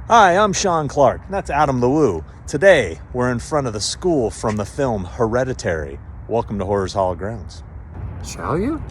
Hi, I'm Sean Clark. That's Adam the Woo. Today, we're in front of the school from the film Hereditary. Welcome to Horror's Hall Grounds. Shall you?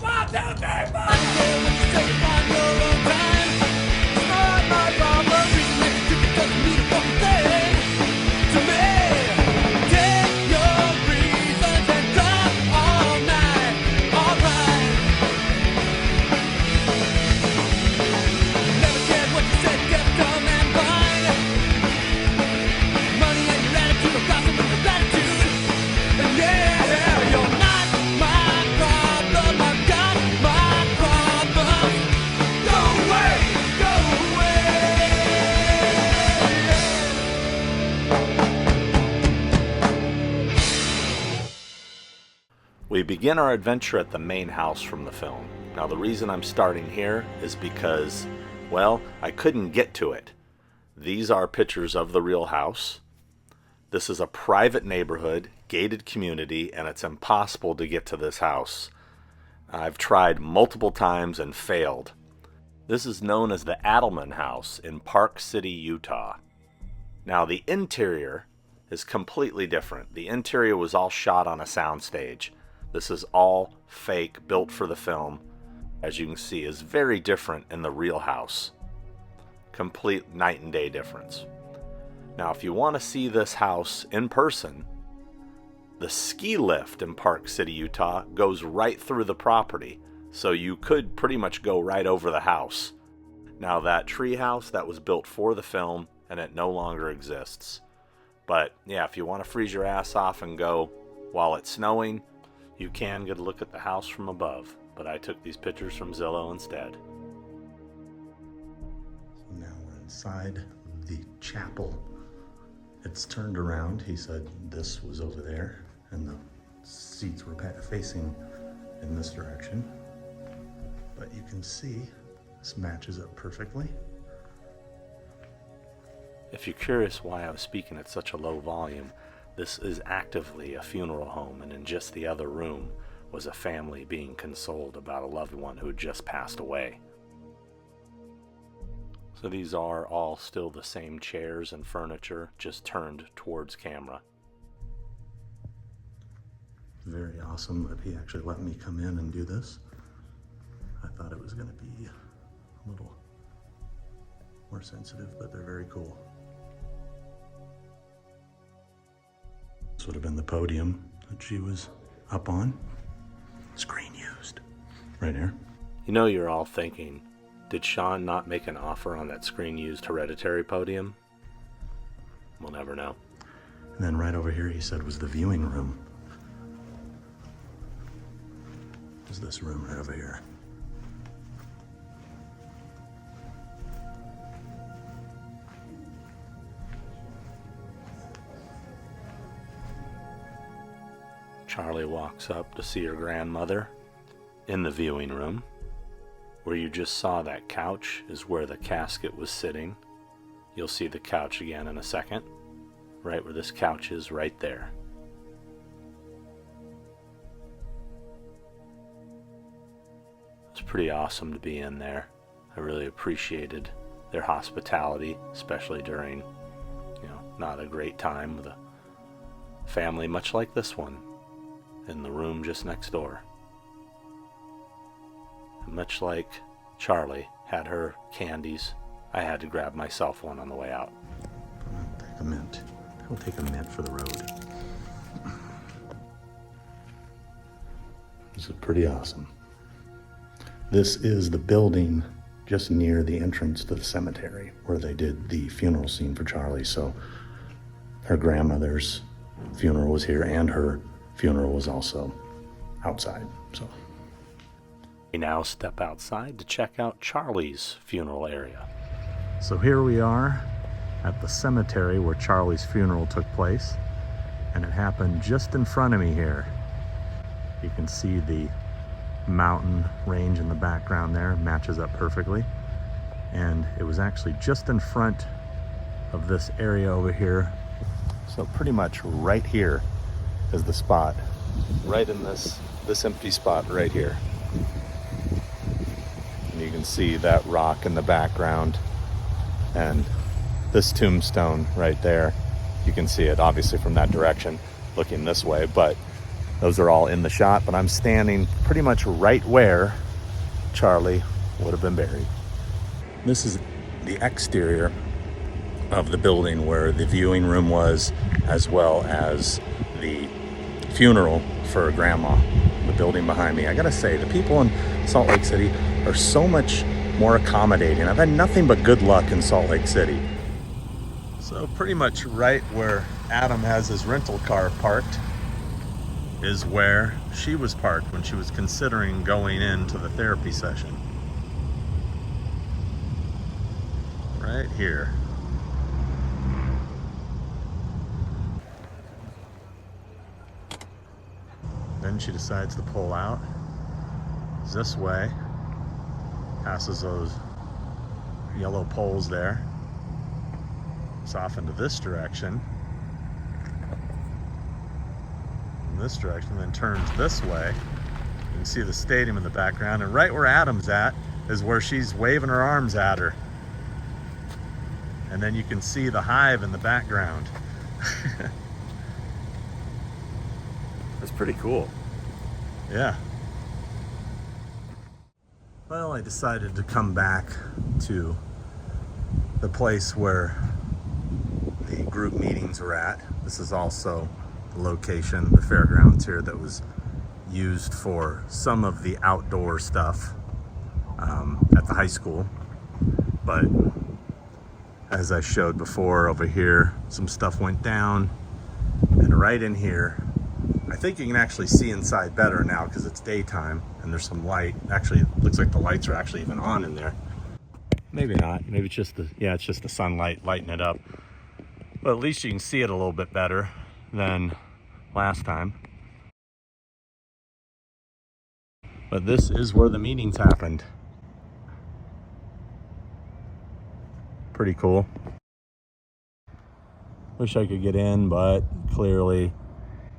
We begin our adventure at the main house from the film. Now, the reason I'm starting here is because, well, I couldn't get to it. These are pictures of the real house. This is a private neighborhood, gated community, and it's impossible to get to this house. I've tried multiple times and failed. This is known as the Adelman house in Park City, Utah. Now, the interior is completely different. The interior was all shot on a soundstage. This is all fake, built for the film. As you can see, is very different in the real house. Complete night and day difference. Now, if you want to see this house in person, the ski lift in Park City, Utah goes right through the property. So you could pretty much go right over the house. Now, that tree house, that was built for the film, and it no longer exists. But yeah, if you want to freeze your ass off and go while it's snowing, you can get a look at the house from above, but I took these pictures from Zillow instead. So now we're inside the chapel. It's turned around. He said this was over there, and the seats were facing in this direction. But you can see this matches up perfectly. If you're curious why I was speaking at such a low volume, this is actively a funeral home, and in just the other room was a family being consoled about a loved one who had just passed away. So these are all still the same chairs and furniture, just turned towards camera. Very awesome that he actually let me come in and do this. I thought it was going to be a little more sensitive, but they're very cool. This would have been the podium that she was up on. Screen used. Right here. You know, you're all thinking, did Sean not make an offer on that screen-used Hereditary podium? We'll never know. And then right over here he said was the viewing room. Is this room right over here. Charlie walks up to see her grandmother in the viewing room. Where you just saw that couch is where the casket was sitting. You'll see the couch again in a second. Right where this couch is, right there. It's pretty awesome to be in there. I really appreciated their hospitality, especially during, not a great time with a family much like this one in the room just next door. And much like Charlie had her candies, I had to grab myself one on the way out. I'll take a mint. I'll take a mint for the road. This is pretty awesome. This is the building just near the entrance to the cemetery where they did the funeral scene for Charlie. So her grandmother's funeral was here, and her funeral was also outside. So we now step outside to check out Charlie's funeral area. So here we are at the cemetery where Charlie's funeral took place, and it happened just in front of me here. You can see the mountain range in the background there, matches up perfectly. And it was actually just in front of this area over here. So pretty much right here is the spot, right in this empty spot right here. And you can see that rock in the background, and this tombstone right there. You can see it obviously from that direction, looking this way, but those are all in the shot. But I'm standing pretty much right where Charlie would have been buried. This is the exterior of the building where the viewing room was, as well as the funeral for Grandma. The building behind me. I gotta say, the people in Salt Lake City are so much more accommodating. I've had nothing but good luck in Salt Lake City. So pretty much right where Adam has his rental car parked is where she was parked when she was considering going into the therapy session. Right here. Then she decides to pull out this way, passes those yellow poles there. It's off into this direction, in this direction, then turns this way. You can see the stadium in the background, and right where Adam's at is where she's waving her arms at her. And then you can see the hive in the background. That's pretty cool. Yeah. Well, I decided to come back to the place where the group meetings were at. This is also the location, the fairgrounds here, that was used for some of the outdoor stuff at the high school. But as I showed before, over here, some stuff went down, and right in here, I think you can actually see inside better now because it's daytime and there's some light. Actually, it looks like the lights are actually even on in there. Maybe not. Maybe it's just it's just the sunlight lighting it up. But at least you can see it a little bit better than last time. But this is where the meetings happened. Pretty cool. Wish I could get in, but clearly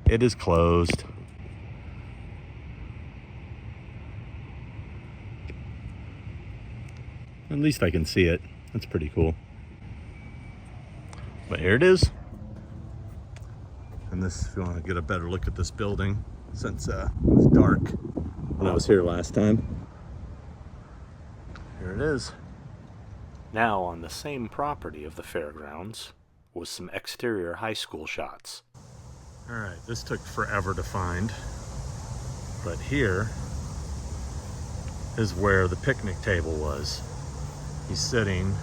it is closed. At least I can see it. That's pretty cool. But here it is. And this, if you want to get a better look at this building, since it was dark when I was here last time. Here it is. Now on the same property of the fairgrounds was some exterior high school shots. Alright, this took forever to find, but here is where the picnic table was. He's sitting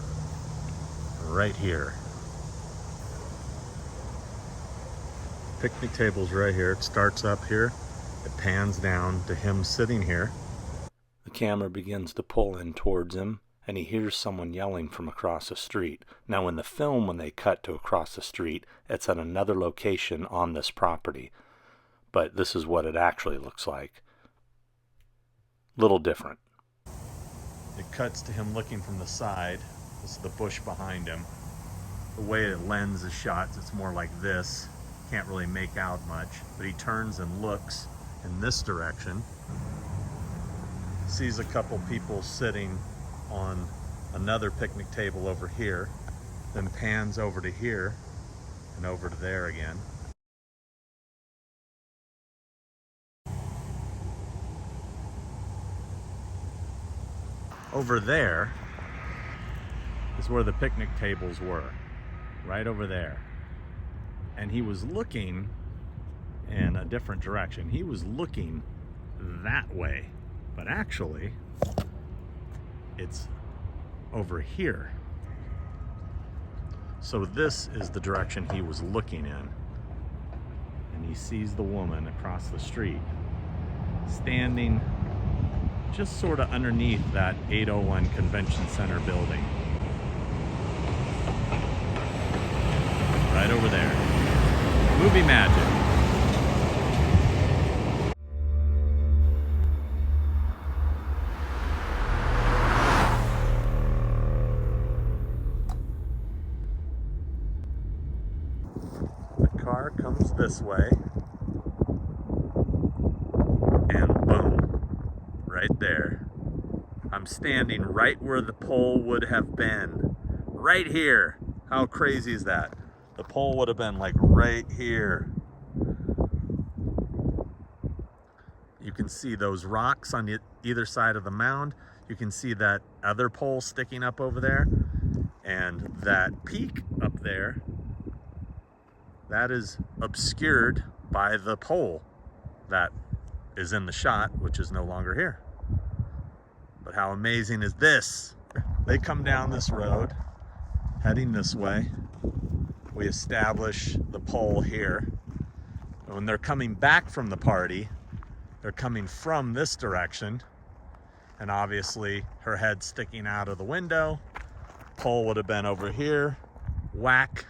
right here. Picnic table's right here. It starts up here, it pans down to him sitting here. The camera begins to pull in towards him, and he hears someone yelling from across the street. Now in the film, when they cut to across the street, it's at another location on this property. But this is what it actually looks like. Little different. It cuts to him looking from the side. This is the bush behind him. The way the lens is shot, it's more like this. Can't really make out much, but he turns and looks in this direction. Sees a couple people sitting on another picnic table over here, then pans over to here and over to there again. Over there is where the picnic tables were, right over there. And he was looking in a different direction. He was looking that way, but actually it's over here. So this is the direction he was looking in. And he sees the woman across the street standing just sort of underneath that 801 Convention Center building. Right over there. Movie magic. The car comes this way, and boom, right there. I'm standing right where the pole would have been. Right here. How crazy is that? The pole would have been like right here. You can see those rocks on either side of the mound. You can see that other pole sticking up over there. And that peak up there, that is obscured by the pole that is in the shot, which is no longer here. But how amazing is this? They come down this road, heading this way. We establish the pole here. When they're coming back from the party, they're coming from this direction. And obviously her head sticking out of the window. Pole would have been over here. Whack,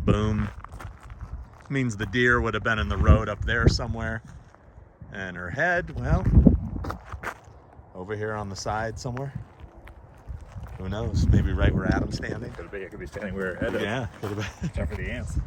boom. Means the deer would have been in the road up there somewhere. And her head, well, over here on the side somewhere. Who knows? Maybe right where Adam's standing. It could be standing where her head is. Yeah, could have been. Time for the ants.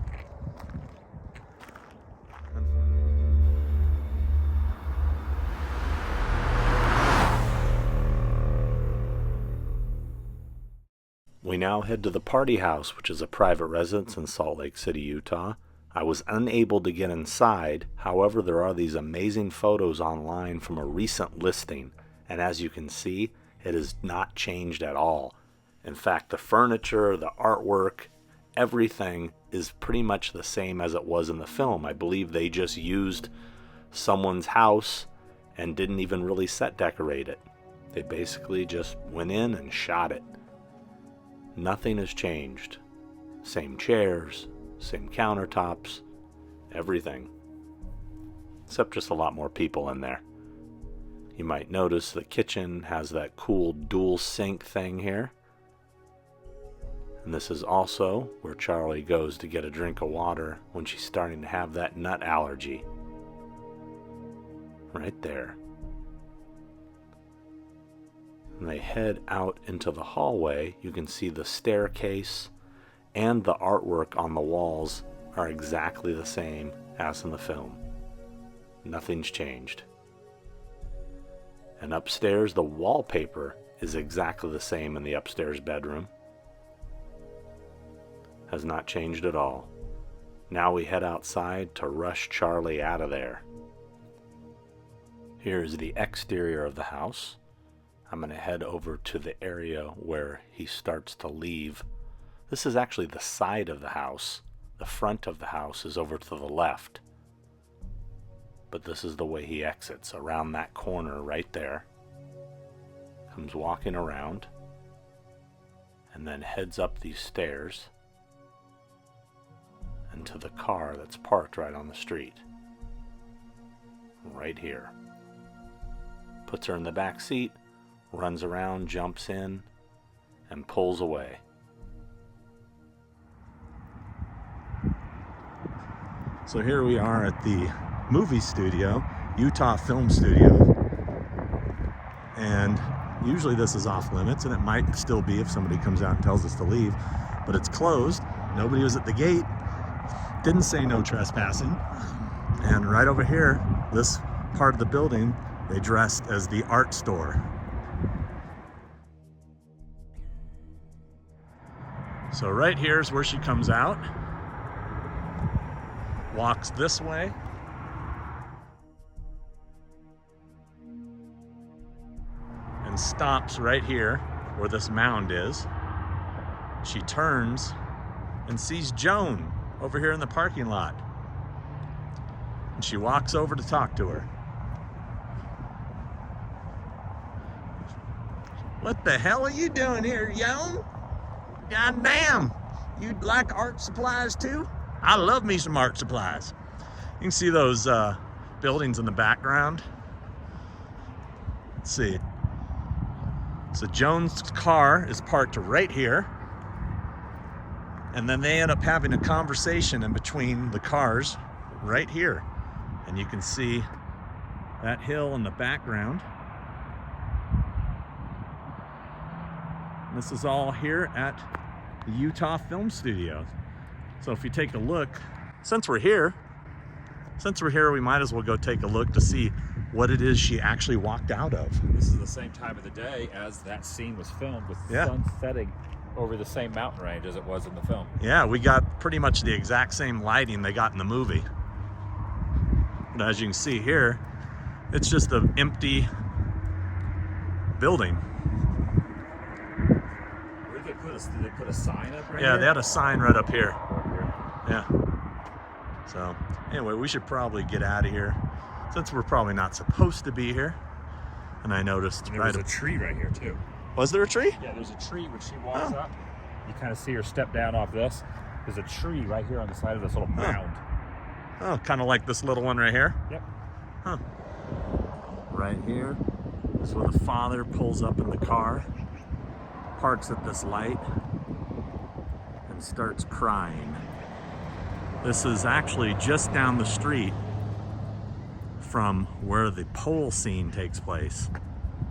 We now head to the party house, which is a private residence in Salt Lake City, Utah. I was unable to get inside, however there are these amazing photos online from a recent listing, and as you can see, it has not changed at all. In fact, the furniture, the artwork, everything is pretty much the same as it was in the film. I believe they just used someone's house and didn't even really set decorate it. They basically just went in and shot it. Nothing has changed. Same chairs, same countertops, everything. Except just a lot more people in there. You might notice the kitchen has that cool dual sink thing here. And this is also where Charlie goes to get a drink of water when she's starting to have that nut allergy. Right there. And they head out into the hallway. You can see the staircase and the artwork on the walls are exactly the same as in the film. Nothing's changed. And upstairs, the wallpaper is exactly the same in the upstairs bedroom. Has not changed at all. Now we head outside to rush Charlie out of there. Here's the exterior of the house. I'm going to head over to the area where he starts to leave. This is actually the side of the house. The front of the house is over to the left. But this is the way he exits, around that corner right there. Comes walking around. And then heads up these stairs. And to the car that's parked right on the street. Right here. Puts her in the back seat. Runs around, jumps in, and pulls away. So here we are at the movie studio, Utah Film Studio. And usually this is off limits, and it might still be if somebody comes out and tells us to leave, but it's closed. Nobody was at the gate. Didn't say no trespassing. And right over here, this part of the building, they dressed as the art store. So right here's where she comes out, walks this way, and stops right here where this mound is. She turns and sees Joan over here in the parking lot. And she walks over to talk to her. What the hell are you doing here, Joan? God damn, you like art supplies too? I love me some art supplies. You can see those buildings in the background. Let's see. So Joan's car is parked right here. And then they end up having a conversation in between the cars right here. And you can see that hill in the background. This is all here at the Utah Film Studio. So if you take a look, since we're here, we might as well go take a look to see what it is she actually walked out of. This is the same time of the day as that scene was filmed, with the sun setting over the same mountain range as it was in the film. Yeah, we got pretty much the exact same lighting they got in the movie. But as you can see here, it's just an empty building. Where did they put us? Did they put a sign up right Yeah, here? they had a sign right up here. Up here. Yeah. So anyway, we should probably get out of here since we're probably not supposed to be here. And I noticed And there was a tree right here too. Was there a tree? Yeah, there's a tree when she walks up. You kind of see her step down off this. There's a tree right here on the side of this little mound. Oh, kind of like this little one right here? Yep. Huh. Right here is where the father pulls up in the car, parks at this light, and starts crying. This is actually just down the street from where the pole scene takes place,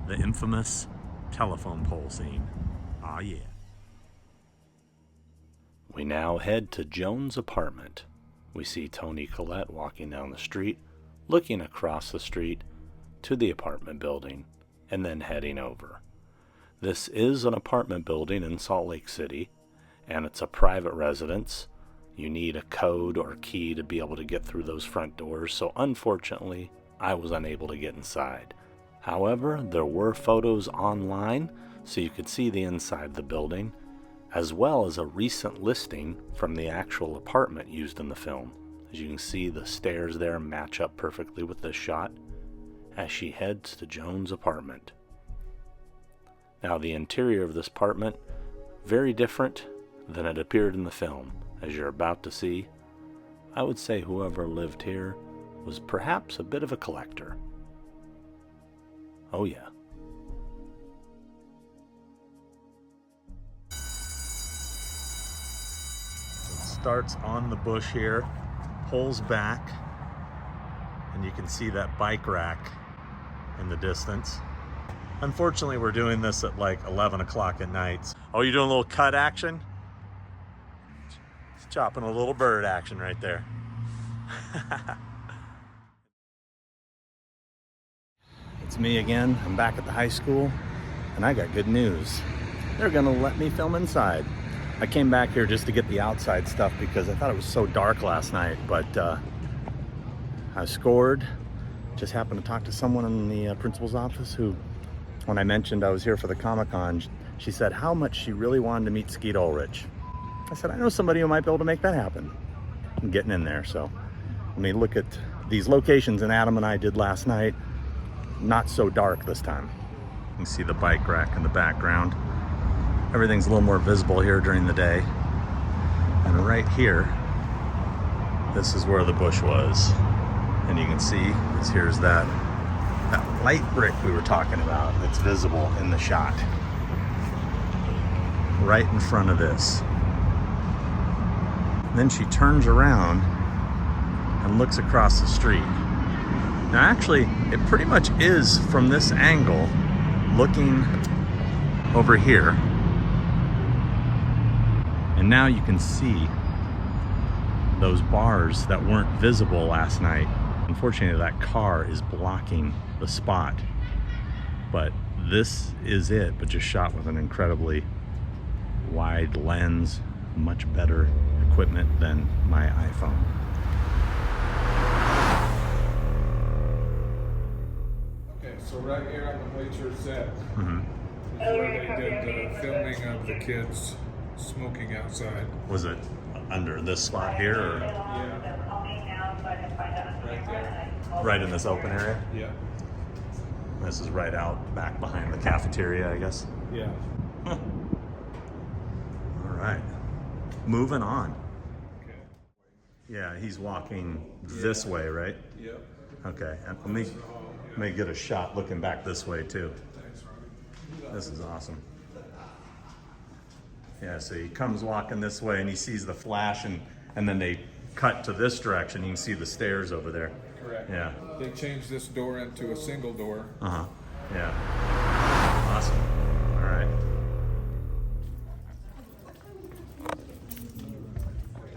the infamous telephone pole scene. Ah, yeah. We now head to Joan's apartment. We see Tony Collette walking down the street, looking across the street to the apartment building, and then heading over. This is an apartment building in Salt Lake City, and it's a private residence. You need a code or key to be able to get through those front doors, so unfortunately, I was unable to get inside. However, there were photos online, so you could see the inside of the building, as well as a recent listing from the actual apartment used in the film. As you can see, the stairs there match up perfectly with this shot as she heads to Joan's apartment. Now, the interior of this apartment, very different than it appeared in the film. As you're about to see, I would say whoever lived here was perhaps a bit of a collector. Oh yeah. Starts on the bush here, pulls back, and you can see that bike rack in the distance. Unfortunately, we're doing this at like 11 o'clock at night. Oh, you're doing a little cut action? It's chopping a little bird action right there. It's me again. I'm back at the high school, and I got good news. They're gonna let me film inside. I came back here just to get the outside stuff because I thought it was so dark last night, but I scored. Just happened to talk to someone in the principal's office who, when I mentioned I was here for the Comic-Con, she said how much she really wanted to meet Skeet Ulrich. I said, I know somebody who might be able to make that happen. I'm getting in there, so let me look at these locations and Adam and I did last night. Not so dark this time. You can see the bike rack in the background. Everything's a little more visible here during the day. And right here, this is where the bush was. And you can see, here's that light brick we were talking about that's visible in the shot. Right in front of this. And then she turns around and looks across the street. Now actually, it pretty much is from this angle, looking over here. And now you can see those bars that weren't visible last night. Unfortunately, that car is blocking the spot. But this is it, but just shot with an incredibly wide lens, much better equipment than my iPhone. Okay, so right here on the bleacher set is where they did the filming of the kids smoking outside. Was it under this spot here, or Yeah. Right there. right in this open area? Yeah. This is right out back behind the cafeteria, I guess. Yeah. All right, moving on. Okay. Yeah, he's walking this way, right? Yep. Okay, and let me get a shot looking back this way too. Thanks, Robbie. This is awesome. Yeah, so he comes walking this way and he sees the flash, and then they cut to this direction. You can see the stairs over there. Correct. Yeah. They changed this door into a single door. Uh-huh. Yeah. Awesome. All right.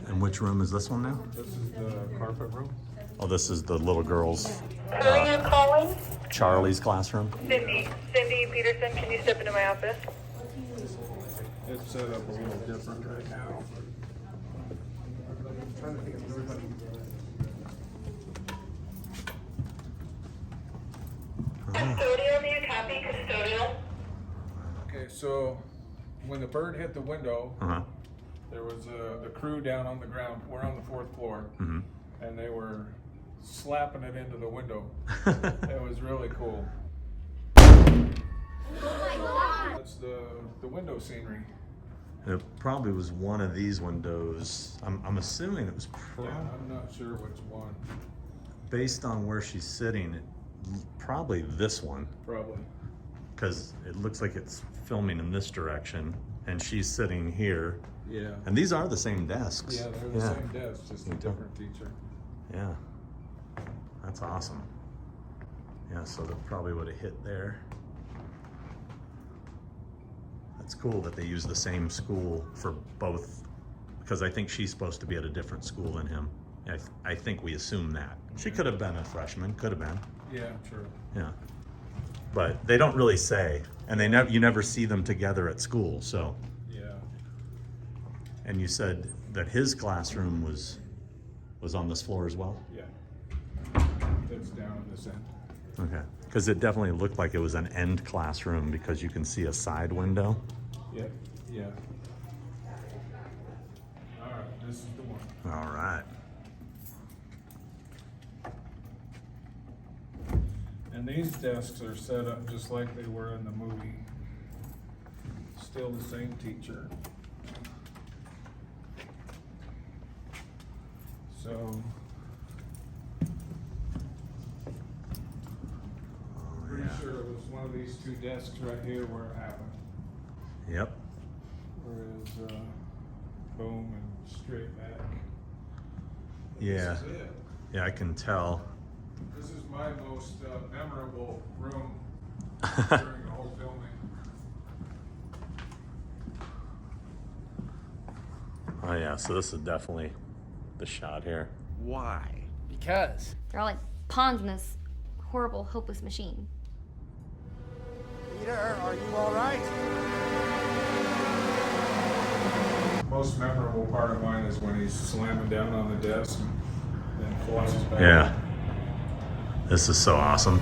And which room is this one now? This is the carpet room. Oh, this is the little girl's, Who are you calling? Charlie's classroom. Cindy. Cindy Peterson, can you step into my office? It's set up a little different right now. Custodial, do you copy custodial? Okay, so when the bird hit the window, Uh-huh. there was the crew down on the ground. We're on the 4th floor, Mm-hmm. and they were slapping it into the window. It was really cool. That's the window scenery. It probably was one of these windows. I'm assuming it was Yeah, I'm not sure which one. based on where she's sitting, probably this one, Probably. because it looks like it's filming in this direction, and she's sitting here. Yeah. And these are the same desks. Yeah, they're the same desk, just a different teacher. Yeah, that's awesome. Yeah, so that probably would have hit there. It's cool that they use the same school for both, because I think she's supposed to be at a different school than him. I think we assume that. She could have been a freshman, could have been. Yeah, true. Yeah. But they don't really say, and you never see them together at school, so. Yeah. And you said that his classroom was on this floor as well? Yeah. It's down in this end. Okay. Because it definitely looked like it was an end classroom because you can see a side window. Yep. Yeah. All right, this is the one. All right. And these desks are set up just like they were in the movie. Still the same teacher. So, pretty sure it was one of these two desks right here where it happened. Yep. Whereas, boom and straight back. And Yeah. This is it. Yeah, I can tell. This is my most memorable room during the whole filming. Oh yeah, so this is definitely the shot here. Why? Because They're all like pawns in this horrible, hopeless machine. Peter, are you all right? Most memorable part of mine is when he's slamming down on the desk and then collapses back. Yeah. This is so awesome.